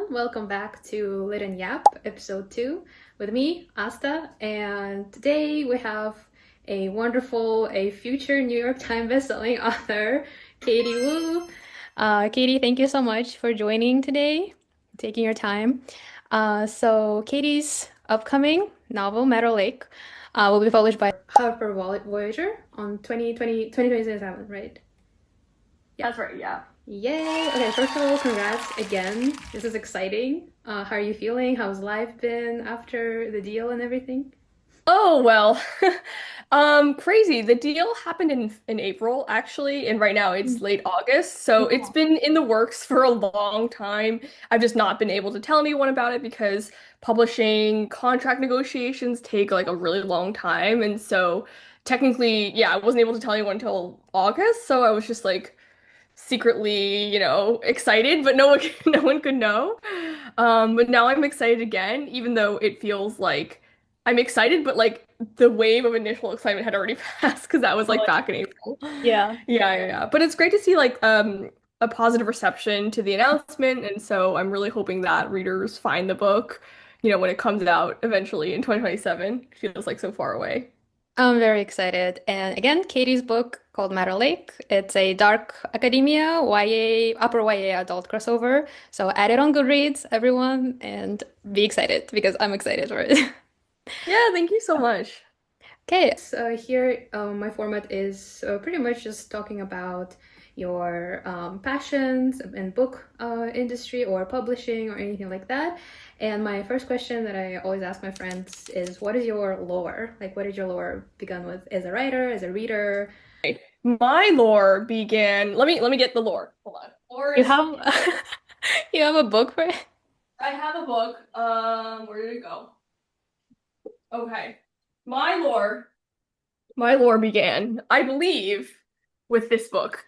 everyone. Welcome back to Lit and Yap, episode 2, with me, Asta. And today we have a future New York Times bestselling author, Katie Wu. Katie, thank you so much for joining today, taking your time. So Katie's upcoming novel, Meadow Lake, will be published by Harper Voyager on 2027, right? Yeah. That's right, yeah. Yay! Okay, first of all, congrats again. This is exciting. How are you feeling? How's life been after the deal and everything? Oh, well. Crazy. The deal happened in April actually, and right now it's late August. So it's been in the works for a long time. I've just not been able to tell anyone about it because publishing contract negotiations take like a really long time. And so technically, yeah, I wasn't able to tell anyone until August. So I was just like secretly, excited, but no one no one could know. But now I'm excited again, even though it feels like I'm excited, but like the wave of initial excitement had already passed because that was like Totally. back in April. Yeah. Yeah. But it's great to see like a positive reception to the announcement, and so I'm really hoping that readers find the book, when it comes out eventually in 2027. It feels like so far away. I'm very excited. And again, Katie's book called Matter Lake. It's a dark academia, YA, upper YA adult crossover. So add it on Goodreads, everyone, and be excited because I'm excited for it. Yeah, thank you so much. Okay, so here my format is pretty much just talking about your passions in book industry or publishing or anything like that. And my first question that I always ask my friends is, what is your lore? Like, what did your lore begin with as a writer, as a reader? My lore began. Let me get the lore. Hold on. Lore You is have you have a book for it? I have a book. Where did it go? Okay. My lore. My lore began, I believe, with this book.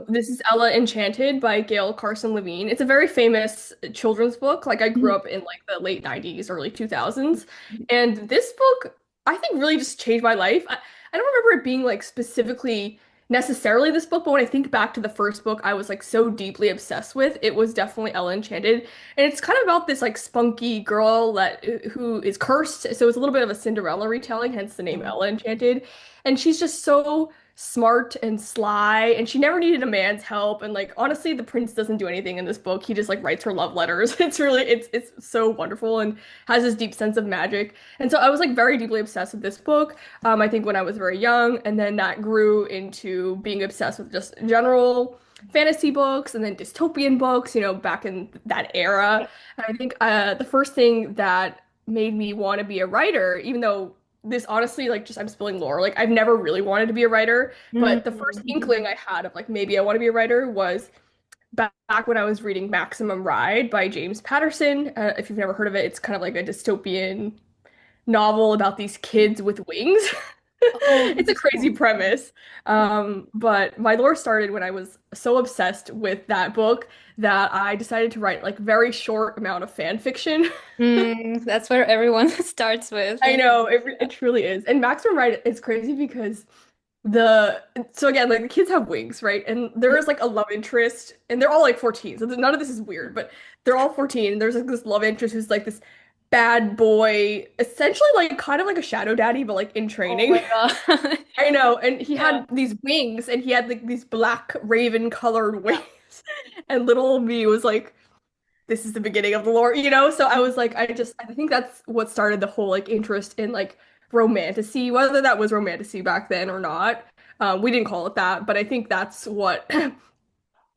This is Ella Enchanted by Gail Carson Levine. It's a very famous children's book. Like I grew up in like the late 90s, early 2000s. And this book, I think really just changed my life. I don't remember it being like specifically necessarily this book, but when I think back to the first book I was like so deeply obsessed with, it was definitely Ella Enchanted. And it's kind of about this like spunky girl that who is cursed. So it's a little bit of a Cinderella retelling, hence the name Ella Enchanted. And she's just so smart and sly, and she never needed a man's help. And like honestly, the prince doesn't do anything in this book. He just like writes her love letters. It's so wonderful and has this deep sense of magic. And so I was like very deeply obsessed with this book. I think when I was very young, and then that grew into being obsessed with just general fantasy books and then dystopian books, back in that era. And I think the first thing that made me want to be a writer, even though this honestly, like, just I'm spilling lore. Like, I've never really wanted to be a writer, but the first Mhm. inkling I had of like maybe I want to be a writer was back when I was reading Maximum Ride by James Patterson. If you've never heard of it, it's kind of like a dystopian novel about these kids with wings. Oh, It's a crazy premise. But my lore started when I was so obsessed with that book that I decided to write like very short amount of fan fiction. That's where everyone starts with. I know it truly is. And Maximum Ride is crazy because the so again, like the kids have wings, right? And there is like a love interest, and they're all like 14, so none of this is weird, but they're all 14, and there's like this love interest who's like this bad boy, essentially like kind of like a shadow daddy, but like in Oh training. my God. I know, and he Yeah. had these wings, and he had like these black raven colored wings, Yeah. and little old me was like, this is the beginning of the lore. So I was like, I think that's what started the whole like interest in like romantasy, whether that was romantasy back then or not. We didn't call it that, but I think that's what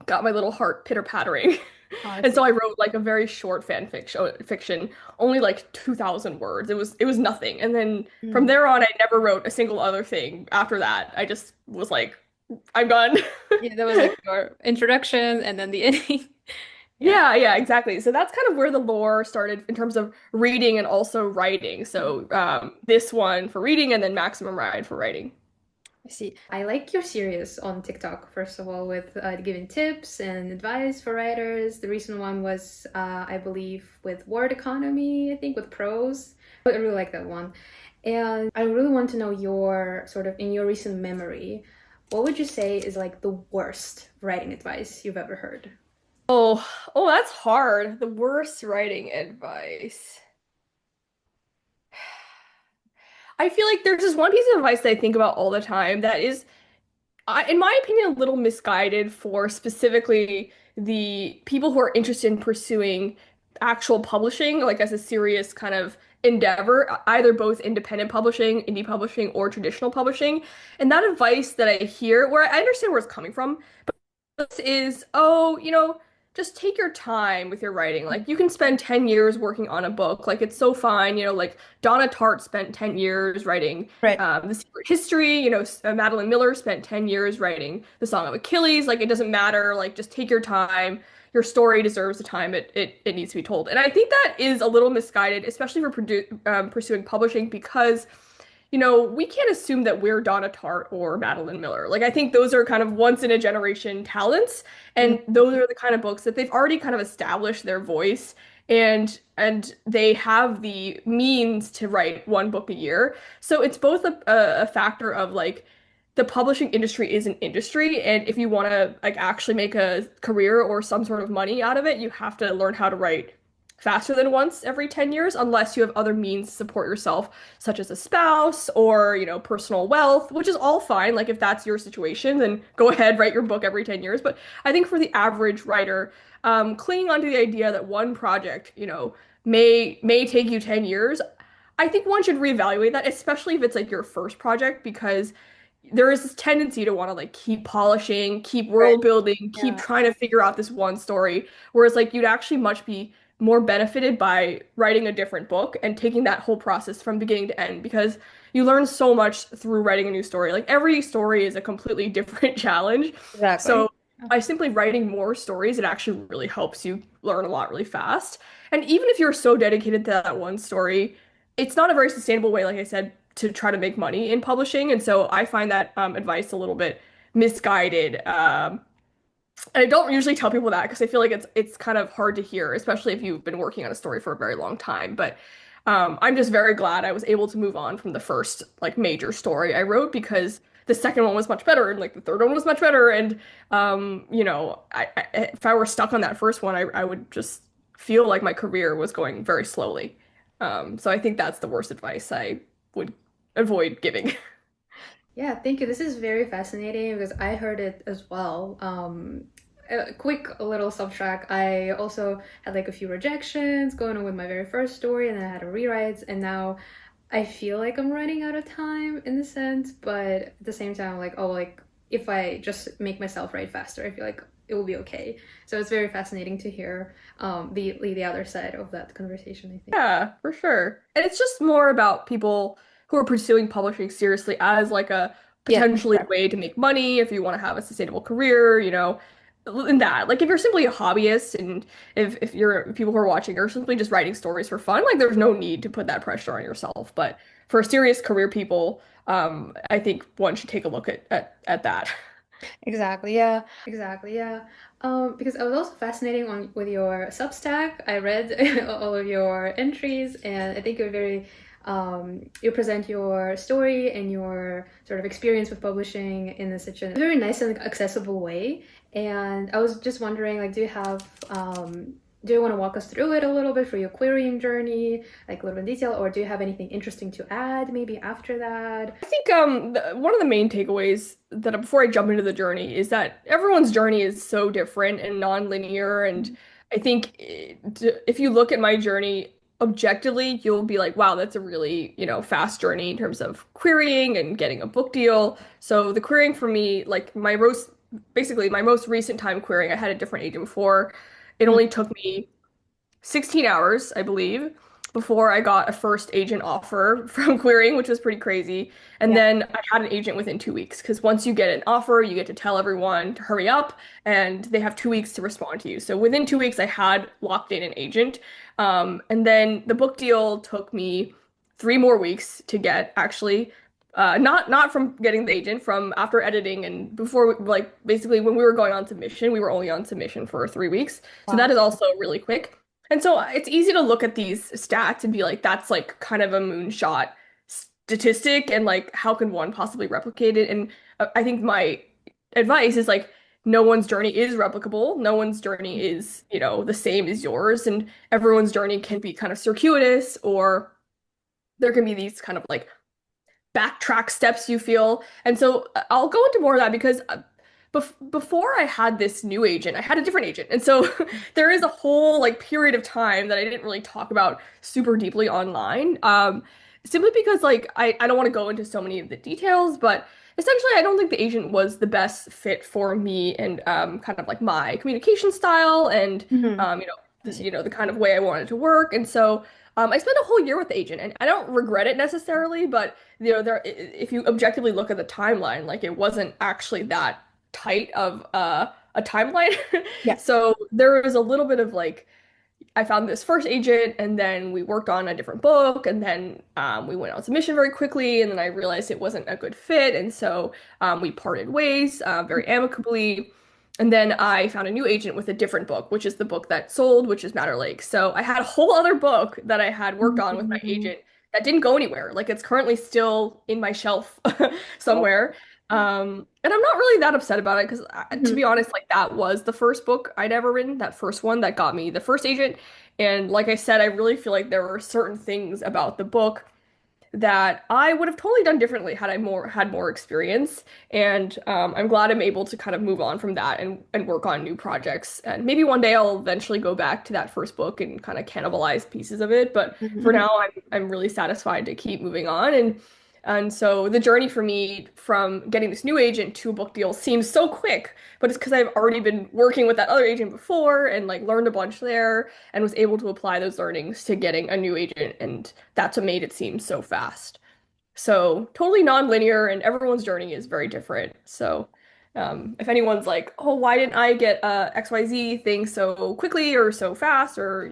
got my little heart pitter-pattering. Oh, I And see. so I wrote like a very short fiction, only like 2,000 words. It was nothing. And then from Mm. there on, I never wrote a single other thing after that. I just was like, I'm done. Yeah, that was like your introduction and then the ending. Yeah. Yeah, exactly. So that's kind of where the lore started in terms of reading and also writing. So this one for reading and then Maximum Ride for writing. I see. I like your series on TikTok, first of all, with giving tips and advice for writers. The recent one was, I believe, with word economy, I think, with prose. I really like that one. And I really want to know your sort of, in your recent memory, what would you say is like the worst writing advice you've ever heard? Oh, that's hard. The worst writing advice. I feel like there's just one piece of advice that I think about all the time that is, in my opinion, a little misguided for specifically the people who are interested in pursuing actual publishing, like as a serious kind of endeavor, either both independent publishing, indie publishing, or traditional publishing. And that advice that I hear, where I understand where it's coming from, is, oh, just take your time with your writing. Like you can spend 10 years working on a book. Like it's so fine. Like Donna Tartt spent 10 years writing Right. The Secret History. Madeline Miller spent 10 years writing The Song of Achilles. Like it doesn't matter. Like just take your time. Your story deserves the time it needs to be told. And I think that is a little misguided, especially for pursuing publishing because we can't assume that we're Donna Tartt or Madeline Miller. Like, I think those are kind of once in a generation talents, Mhm. and those are the kind of books that they've already kind of established their voice and they have the means to write one book a year. So it's both a factor of like the publishing industry is an industry, and if you want to like actually make a career or some sort of money out of it, you have to learn how to write faster than once every 10 years unless you have other means to support yourself such as a spouse or, personal wealth, which is all fine. Like if that's your situation, then go ahead, write your book every 10 years. But I think for the average writer, clinging onto the idea that one project, may take you 10 years, I think one should reevaluate that, especially if it's like your first project, because there is this tendency to want to like keep polishing, keep Right. world building, keep Yeah. trying to figure out this one story. Whereas like you'd actually much be more benefited by writing a different book and taking that whole process from beginning to end because you learn so much through writing a new story. Like every story is a completely different challenge. Exactly. So by simply writing more stories, it actually really helps you learn a lot really fast. And even if you're so dedicated to that one story, it's not a very sustainable way, like I said, to try to make money in publishing. And so I find that advice a little bit misguided. And I don't usually tell people that because I feel like it's kind of hard to hear, especially if you've been working on a story for a very long time. But I'm just very glad I was able to move on from the first like major story I wrote because the second one was much better and like the third one was much better. And if I were stuck on that first one, I would just feel like my career was going very slowly. So I think that's the worst advice I would avoid giving. Yeah, thank you. This is very fascinating because I heard it as well. A quick little subtract. I also had like a few rejections going on with my very first story, and then I had a rewrite, and now I feel like I'm running out of time in the sense, but at the same time, like, oh, like if I just make myself write faster, I feel like it will be okay. So it's very fascinating to hear the other side of that conversation, I think. Yeah, for sure. And it's just more about people who are pursuing publishing seriously as like a Yeah. potentially way to make money if you want to have a sustainable career, in that. Like if you're simply a hobbyist and if you're people who are watching are simply just writing stories for fun, like there's no need to put that pressure on yourself. But for serious career people, I think one should take a look at that. Exactly. Yeah. Exactly, yeah. Because I was also fascinating on with your Substack. I read all of your entries, and I think you're very you present your story and your sort of experience with publishing in such a very nice and accessible way. And I was just wondering, like, do you want to walk us through it a little bit for your querying journey, like a little bit in detail, or do you have anything interesting to add maybe after that? I think one of the main takeaways that before I jump into the journey is that everyone's journey is so different and non-linear, and I think if you look at my journey objectively, you'll be like, wow, that's a really, fast journey in terms of querying and getting a book deal. So the querying for me, like basically my most recent time querying, I had a different agent before. It Mhm. only took me 16 hours, I believe, before I got a first agent offer from querying, which was pretty crazy. And Yeah. then I had an agent within 2 weeks because once you get an offer, you get to tell everyone to hurry up and they have 2 weeks to respond to you. So within 2 weeks, I had locked in an agent. And then the book deal took me 3 more weeks to get actually. Not from getting the agent, from after editing and before, like basically when we were going on submission, we were only on submission for 3 weeks. So that Wow. is also really quick. And so it's easy to look at these stats and be like, that's like kind of a moonshot statistic, and like, how can one possibly replicate it? And I think my advice is like, no one's journey is replicable. No one's journey is, the same as yours, and everyone's journey can be kind of circuitous, or there can be these kind of like backtrack steps you feel. And so I'll go into more of that because before I had this new agent, I had a different agent. And so there is a whole like period of time that I didn't really talk about super deeply online. Simply because like I don't want to go into so many of the details, but essentially I don't think the agent was the best fit for me and kind of like my communication style and Hmm. um, you know, I see. the kind of way I wanted to work. And so I spent a whole year with the agent, and I don't regret it necessarily, but if you objectively look at the timeline, like it wasn't actually that tight of a timeline. Yeah. So there was a little bit of like I found this first agent, and then we worked on a different book, and then we went on submission very quickly, and then I realized it wasn't a good fit, and so we parted ways very amicably. And then I found a new agent with a different book, which is the book that sold, which is Matter Lake. So I had a whole other book that I had worked on with my Mhm. agent that didn't go anywhere. Like it's currently still in my shelf Oh. somewhere. And I'm not really that upset about it because, to Mhm. be honest, like that was the first book I'd ever written, that first one that got me the first agent. And like I said, I really feel like there were certain things about the book that I would have totally done differently had I more had more experience. And I'm glad I'm able to kind of move on from that and work on new projects. And maybe one day I'll eventually go back to that first book and kind of cannibalize pieces of it. But for Mhm. now, I'm really satisfied to keep moving on. And so the journey for me from getting this new agent to a book deal seems so quick, but it's because I've already been working with that other agent before and like learned a bunch there and was able to apply those learnings to getting a new agent. And that's what made it seem so fast. So totally non-linear, and everyone's journey is very different. So if anyone's like, oh, why didn't I get a XYZ thing so quickly or so fast or,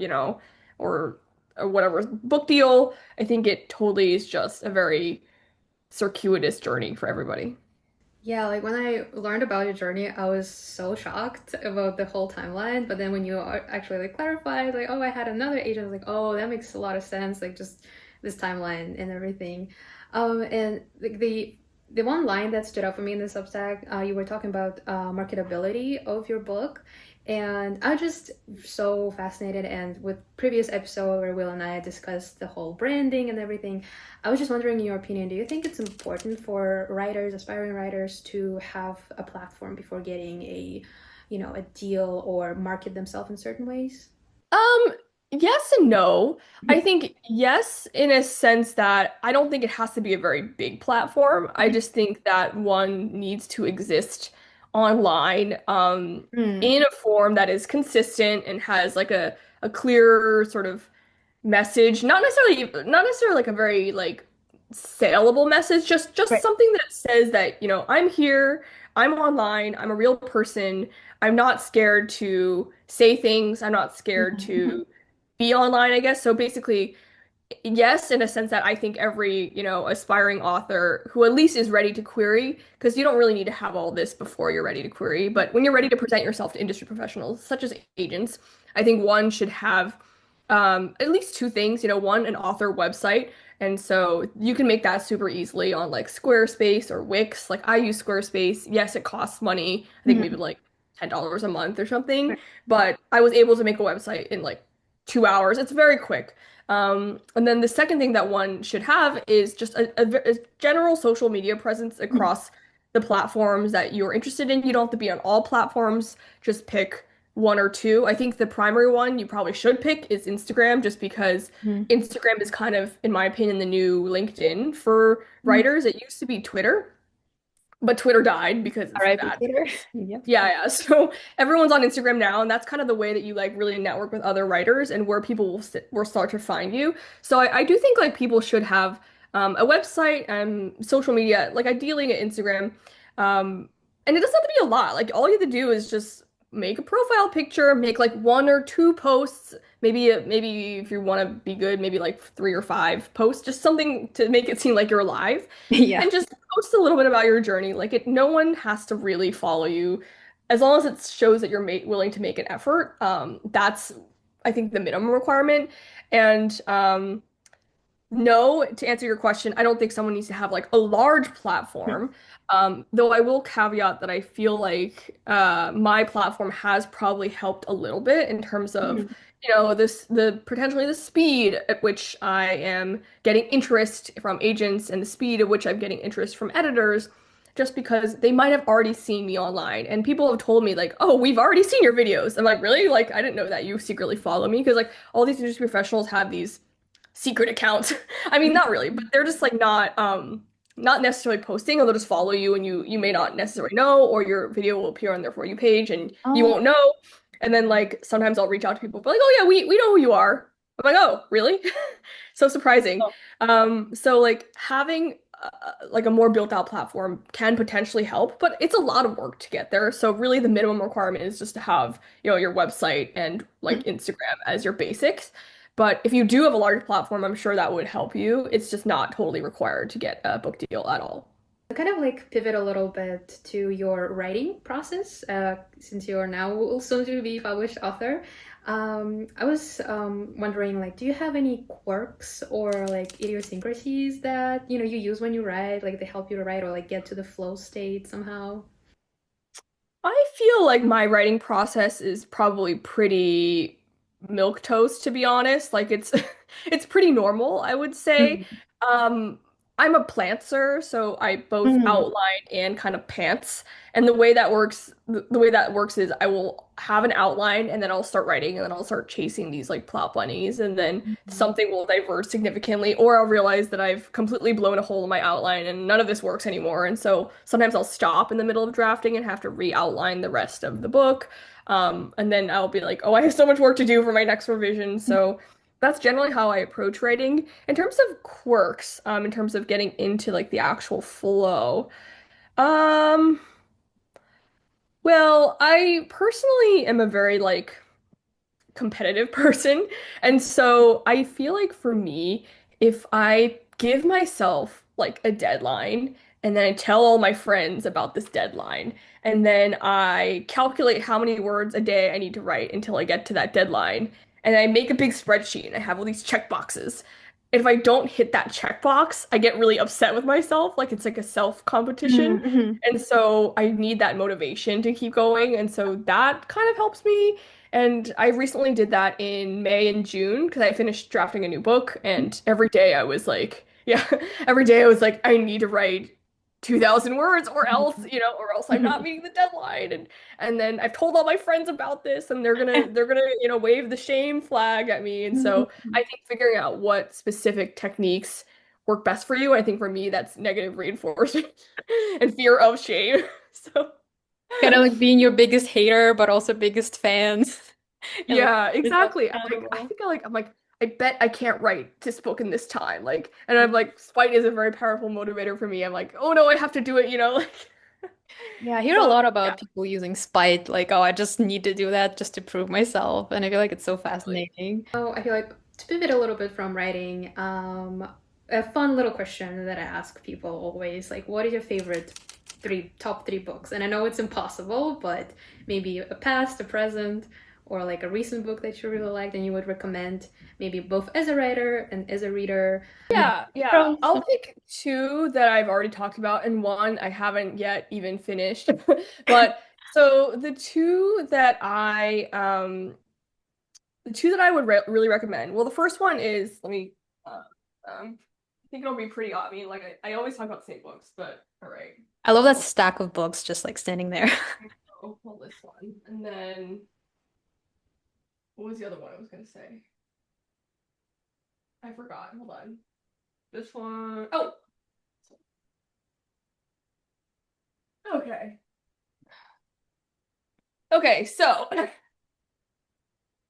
or, or whatever book deal, I think it totally is just a very circuitous journey for everybody. Yeah, like when I learned about your journey, I was so shocked about the whole timeline. But then when you actually like clarified, like, oh, I had another agent, I was like, oh, that makes a lot of sense. Like just this timeline and everything. And the one line that stood out for me in the Substack, you were talking about marketability of your book, and I was just so fascinated. And with previous episode where Will and I discussed the whole branding and everything, I was just wondering, in your opinion, do you think it's important for writers, aspiring writers, to have a platform before getting a deal or market themselves in certain ways? Um, yes and no. I think yes, in a sense that I don't think it has to be a very big platform. I just think that one needs to exist online, Mm. in a form that is consistent and has like a clear sort of message, not necessarily like a very like saleable message, just Right. something that says that, I'm here, I'm online, I'm a real person. I'm not scared to say things. I'm not scared Mhm. to be online, I guess. So basically, yes, in a sense that I think every, aspiring author who at least is ready to query, because you don't really need to have all this before you're ready to query, but when you're ready to present yourself to industry professionals, such as agents, I think one should have at least two things, one, an author website. And so you can make that super easily on like Squarespace or Wix. Like I use Squarespace. Yes, it costs money. I think maybe Mhm. like $10 a month or something, Right. but I was able to make a website in like 2 hours. It's very quick. And then the second thing that one should have is just a general social media presence Mhm. across the platforms that you're interested in. You don't have to be on all platforms, just pick one or two. I think the primary one you probably should pick is Instagram, just because Mhm. Instagram is kind of, in my opinion, the new LinkedIn for Mhm. writers. It used to be Twitter, but Twitter died because it's R.I.P. bad. Twitter. Yep. Yeah, yeah. So everyone's on Instagram now, and that's kind of the way that you like really network with other writers and where people will start to find you. So I do think like people should have a website and social media, like ideally an Instagram. Um, and it doesn't have to be a lot. Like all you have to do is just make a profile picture, make like one or two posts, maybe if you want to be good, maybe like three or five posts, just something to make it seem like you're alive Yeah. and just post a little bit about your journey. Like no one has to really follow you, as long as it shows that you're willing to make an effort. That's I think the minimum requirement. And No, to answer your question, I don't think someone needs to have like a large platform. Though I will caveat that I feel like my platform has probably helped a little bit in terms of, Mhm. the potentially the speed at which I am getting interest from agents and the speed at which I'm getting interest from editors, just because they might have already seen me online. And people have told me like, oh, we've already seen your videos. I'm like, really? Like, I didn't know that you secretly follow me because like all these industry professionals have these secret accounts. I mean, not really, but they're just like not necessarily posting, or they'll just follow you and you may not necessarily know, or your video will appear on their For You page and you Oh, won't know. And then like sometimes I'll reach out to people, but like, oh yeah, we know who you are. I'm like, oh, really? So surprising. So like having like a more built out platform can potentially help, but it's a lot of work to get there. So really the minimum requirement is just to have, your website and like Instagram as your basics. But if you do have a large platform, I'm sure that would help you. It's just not totally required to get a book deal at all. kind of like pivot a little bit to your writing process, since you're now soon to be published author. I was wondering, like, do you have any quirks or like idiosyncrasies that you use when you write, like they help you to write or like get to the flow state somehow? I feel like my writing process is probably pretty milk toast, to be honest. Like it's it's pretty normal, I would say. Mm. Um, I'm a plantser, so I both Mm. outline and kind of pants. And the way that works is I will have an outline and then I'll start writing and then I'll start chasing these like plot bunnies and then something will diverge significantly, or I'll realize that I've completely blown a hole in my outline and none of this works anymore. And so sometimes I'll stop in the middle of drafting and have to re-outline the rest of the book. And then I'll be like, oh, I have so much work to do for my next revision. So that's generally how I approach writing. In terms of quirks, in terms of getting into like the actual flow, um, well, I personally am a very like competitive person. And so I feel like for me, if I give myself like a deadline and then I tell all my friends about this deadline, and then I calculate how many words a day I need to write until I get to that deadline, and I make a big spreadsheet and I have all these check boxes. And if I don't hit that checkbox, I get really upset with myself, like it's like a self competition. Mm-hmm. And so I need that motivation to keep going. And so that kind of helps me. And I recently did that in May and June because I finished drafting a new book, and every day I was like, yeah, every day I was like, I need to write 2,000 words or else I'm not meeting the deadline. And then I've told all my friends about this and they're gonna wave the shame flag at me. And so I think figuring out what specific techniques work best for you, I think for me that's negative reinforcement and fear of shame. So Kind of like being your biggest hater, but also biggest fans, and like yeah, yourself exactly. accountable. I'm like, I bet I can't write this book in this time. Like, and I'm like, spite is a very powerful motivator for me. I'm like, oh no, I have to do it, like. Yeah, I hear a So lot yeah, about people using spite, like, oh, I just need to do that just to prove myself. And I feel like it's so exactly. fascinating. Oh, I feel like to pivot a little bit from writing, a fun little question that I ask people always, like, what is your favorite top three books? And I know it's impossible, but maybe a past, a present, or like a recent book that you really liked and you would recommend, maybe both as a writer and as a reader. Yeah, yeah. Pros. I'll pick two that I've already talked about, and one I haven't yet even finished. But so the two that I would really recommend. Well, the first one is let me. I think it'll be pretty obvious. Like I always talk about the same books, but all right. I love that I'll, stack of books just like standing there. I'll pull this one, and then what was the other one I was gonna say? I forgot. Hold on. This one. Oh, okay. Okay, so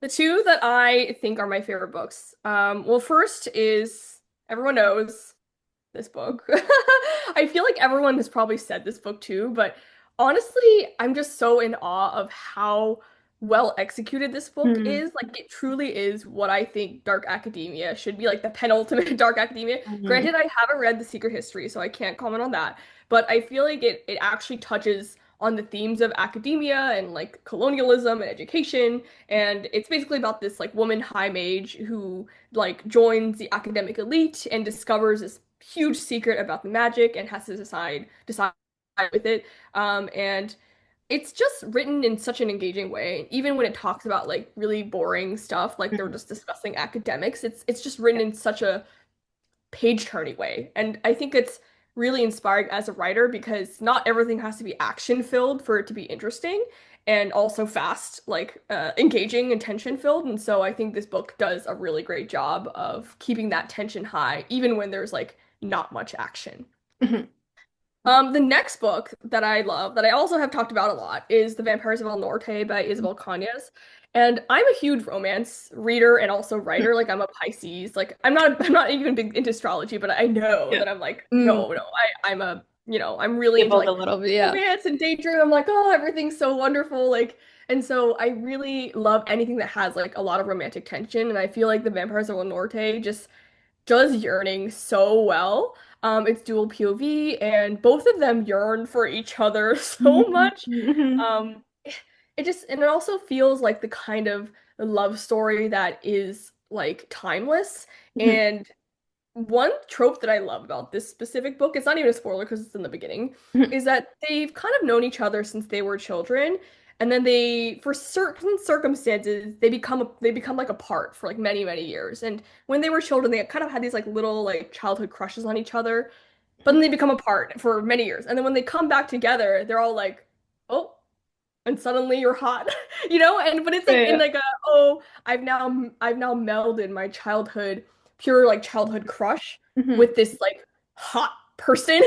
the two that I think are my favorite books. Well, first is everyone knows this book. I feel like everyone has probably said this book too, but honestly, I'm just so in awe of how well executed this book Hmm. is. Like, it truly is what I think Dark Academia should be, like the penultimate Dark Academia. Mhm. Granted, I haven't read The Secret History, so I can't comment on that, but I feel like it actually touches on the themes of academia and like colonialism and education. And it's basically about this like woman high mage who like joins the academic elite and discovers this huge secret about the magic and has to decide with it. And it's just written in such an engaging way. Even when it talks about like really boring stuff, like they're Mhm. just discussing academics, it's just written in such a page-turning way. And I think it's really inspiring as a writer because not everything has to be action-filled for it to be interesting and also fast, like engaging and tension-filled. And so I think this book does a really great job of keeping that tension high, even when there's like not much action. Mhm. The next book that I love, that I also have talked about a lot, is The Vampires of El Norte by Isabel Cañas. And I'm a huge romance reader and also writer. Like I'm a Pisces. Like I'm not even big into astrology, but I know Yeah. that I'm like, Mm. no, I'm a, I'm really into Dabbled a like little bit, yeah. romance and daydream. I'm like, oh, everything's so wonderful. Like, and so I really love anything that has like a lot of romantic tension. And I feel like The Vampires of El Norte just does yearning so well. It's dual POV, and both of them yearn for each other so Mhm. much. Mhm. Um, it just and it also feels like the kind of love story that is like timeless. Mhm. And one trope that I love about this specific book, it's not even a spoiler because it's in the beginning, Mhm. is that they've kind of known each other since they were children, and then they, for certain circumstances, they become like apart for like many, many years. And when they were children, they kind of had these like little like childhood crushes on each other, but then they become apart for many years. And then when they come back together, they're all like, oh, and suddenly you're hot, and but it's like in Yeah. like a, oh, I've now melded my childhood, pure like childhood crush Mhm. with this like hot person.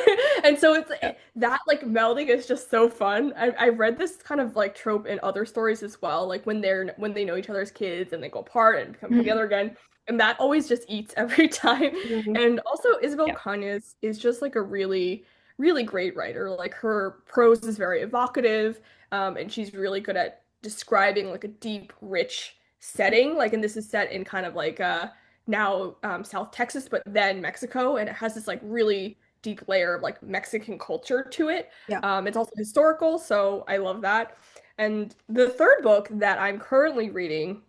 And so it's Yeah. that like melding is just so fun. I've read this kind of like trope in other stories as well, like when they know each other's kids and they go apart and come Mhm. together again. And that always just eats every time. Mhm. And also Isabel Yeah. Cañas is just like a really, really great writer. Like her prose is very evocative, and she's really good at describing like a deep, rich setting. Like, and this is set in kind of like now South Texas, but then Mexico, and it has this like really deep layer of like Mexican culture to it. Yeah. It's also historical, so I love that. And the third book that I'm currently reading,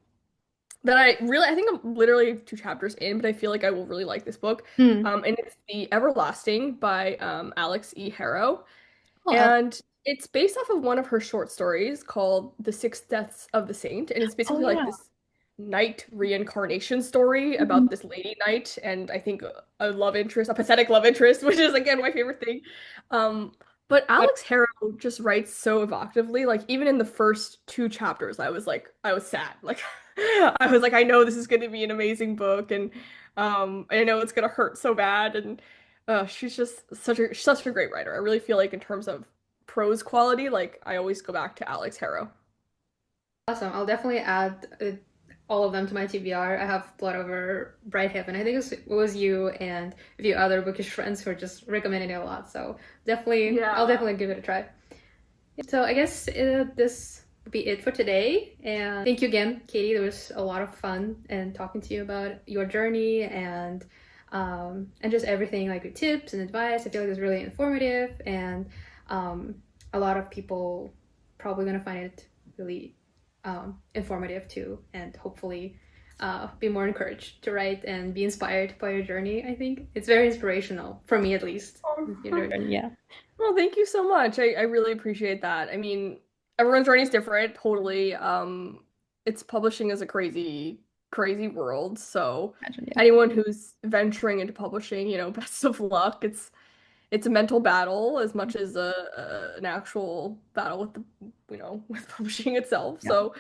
that I think I'm literally two chapters in, but I feel like I will really like this book. Mm. And it's The Everlasting by Alex E. Harrow. Oh, And it's based off of one of her short stories called The Six Deaths of the Saint. And it's oh basically like yeah. this knight reincarnation story Mhm. about this lady knight and I think a love interest, a pathetic love interest, which is again my favorite thing. Um, but But Alex Harrow just writes so evocatively. Like even in the first two chapters, I was sad. Like I was like, I know this is going to be an amazing book, and I know it's going to hurt so bad. And she's just such a great writer. I really feel like in terms of prose quality, like I always go back to Alex Harrow. Awesome. I'll definitely add all of them to my TBR. I have Blood Over Bright Heaven. I think it was you and a few other bookish friends who are just recommending it a lot. So I'll Yeah. definitely give it a try. So I guess this would be it for today. And thank you again, Katie. There was a lot of fun and talking to you about your journey and just everything, like your tips and advice. I feel like it was really informative, and um, a lot of people probably gonna find it really informative too, and hopefully be more encouraged to write and be inspired by your journey. I think it's very inspirational for me, at least. Your journey. yeah. Well, thank you so much. I really appreciate that. I mean, everyone's journey is different, totally. It's publishing is a crazy, crazy world. So Imagine, yeah. anyone who's venturing into publishing, best of luck. It's a mental battle as much as an actual battle with the, with publishing itself. Yeah. So,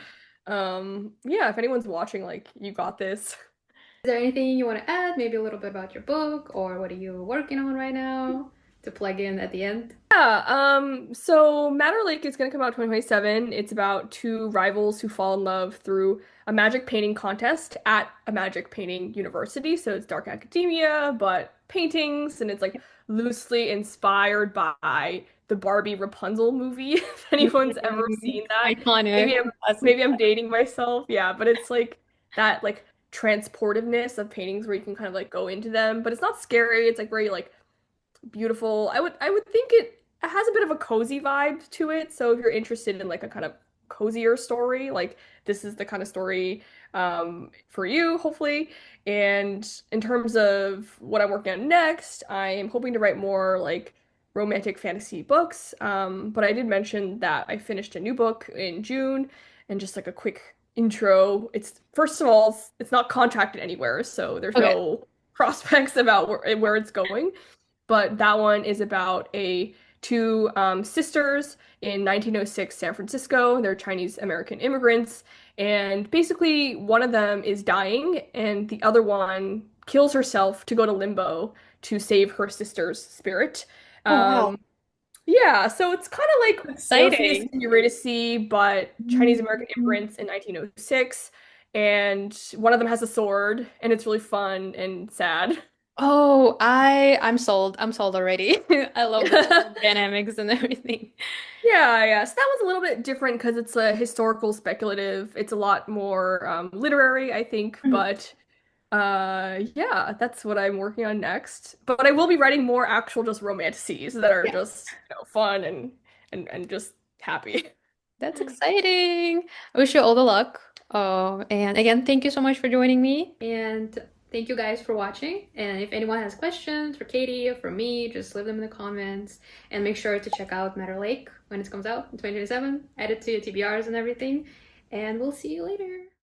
yeah, if anyone's watching, like, you got this. Is there anything you want to add? Maybe a little bit about your book, or what are you working on right now to plug in at the end? Yeah, so Matter Lake is gonna come out 2027. It's about two rivals who fall in love through a magic painting contest at a magic painting university. So it's dark academia, but paintings, and it's like loosely inspired by the Barbie Rapunzel movie, if anyone's ever Mhm. seen that. Iconic. Maybe I'm Classic. maybe I'm dating myself, yeah, but it's like that like transportiveness of paintings where you can kind of like go into them, but it's not scary. It's like very like beautiful. I would think it. it has a bit of a cozy vibe to it. So if you're interested in like a kind of cozier story, like this is the kind of story for you, hopefully. And in terms of what I'm working on next, I am hoping to write more like romantic fantasy books. But I did mention that I finished a new book in June, and just like a quick intro. It's first of all, it's not contracted anywhere, so there's Okay. no prospects about where it's going. But that one is about a two sisters in 1906 San Francisco. They're Chinese American immigrants, and basically one of them is dying, and the other one kills herself to go to limbo to save her sister's spirit. Oh, wow. Um, yeah, so it's kind of like Orpheus Exciting. and Eurydice, but Chinese American immigrants in 1906, and one of them has a sword, and it's really fun and sad. Oh, I'm sold. I'm sold already. I love the dynamics and everything. Yeah, yeah. So that one's a little bit different because it's a historical speculative. It's a lot more literary, I think, Mhm. but yeah, that's what I'm working on next. But I will be writing more actual just romantices that are Yeah, just, fun and just happy. that's exciting. I wish you all the luck. Oh, and again, thank you so much for joining me. And thank you guys for watching. And if anyone has questions for Katie or for me, just leave them in the comments. And make sure to check out Matter Lake when it comes out in 2027. Add it to your TBRs and everything. And we'll see you later.